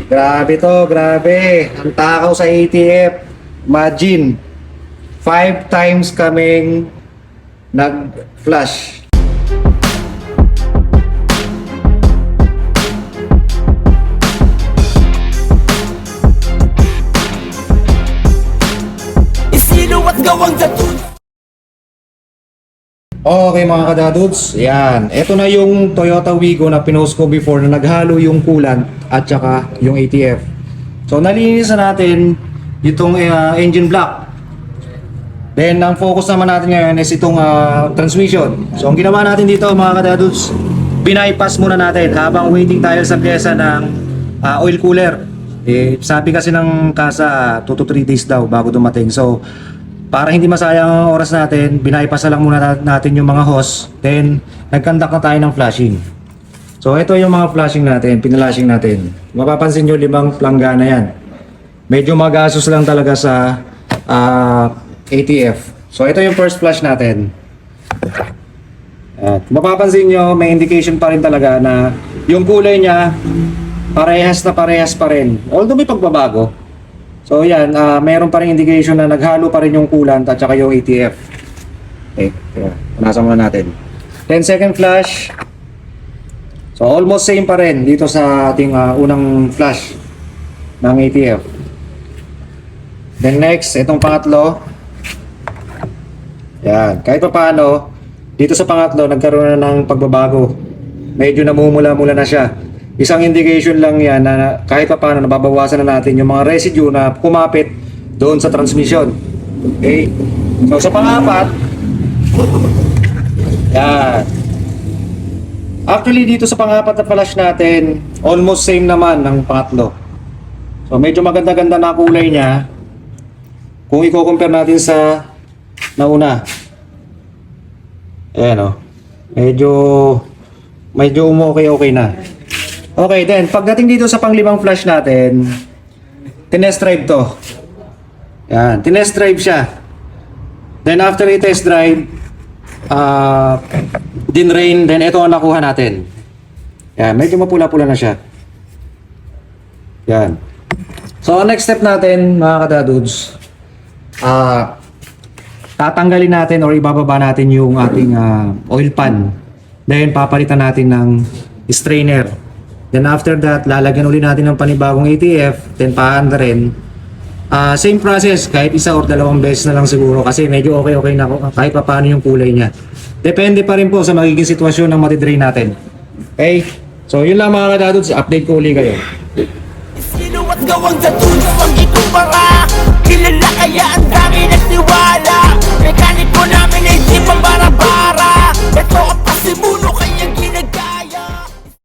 Grabe to, grabe. Ang takaw sa ATF. Imagine, 5 times kaming nag-flash. Isino at gawang gatun. Okay mga kadadudes, yan. Ito na yung Toyota Wigo na pinost ko before na naghalo yung coolant at saka yung ATF. So nalinis na natin itong engine block. Then ang focus naman natin ngayon is itong transmission. So ang ginawa natin dito mga kadadudes, bypass muna natin habang waiting tayo sa pyesa ng oil cooler. Sabi kasi ng kasa 2 to 3 days daw bago dumating. So para hindi masayang ang oras natin, bypass na lang muna natin yung mga hose. Then, nag-conduct na tayo ng flashing. So, ito yung mga flashing natin, pinalashing natin. Mapapansin nyo, 5 planggana yan. Medyo magasos lang talaga sa ATF. So, ito yung first flash natin. At mapapansin nyo, may indication pa rin talaga na yung kulay niya, parehas pa rin. Although may pagbabago. So yan, mayroon pa rin indication na naghalo pa rin yung coolant at saka yung ATF. Okay, punasan muna natin. Then second flash. So almost same pa rin dito sa ating unang flash ng ATF. Then next, itong pangatlo. Yan, kahit pa paano, dito sa pangatlo nagkaroon na ng pagbabago. Medyo namumula-mula na siya. Isang indication lang yan na kahit pa paano nababawasan na natin yung mga residue na kumapit doon sa transmission. Okay? So sa pang-apat, yan. Actually dito sa pang-apat na flash natin, almost same naman ng pangatlo. So medyo maganda-ganda na kulay niya kung i-compare natin sa nauna. Ayan o. Medyo okay na. Okay, then pagdating dito sa pang-5 flash natin, tinest drive to. Yan, tinest drive siya. Then after i-test drive, din-rain, then ito ang nakuha natin. Yan, medyo mapula-pula na siya. Yan. So, ang next step natin, mga kadadudes, tatanggalin natin or ibababa natin yung ating oil pan. Then, papalitan natin ng strainer. Then after that, lalagyan ulit natin ng panibagong ATF, then paanda rin. Same process, kahit isa or 2 beses na lang siguro kasi medyo okay na kahit pa paano yung kulay niya. Depende pa rin po sa magiging sitwasyon ng matidrain natin. Okay? So yun lang mga kadadudes, update ko ulit kayo. Isino at gawang gatun. Ang ikumbara, kilala kaya ang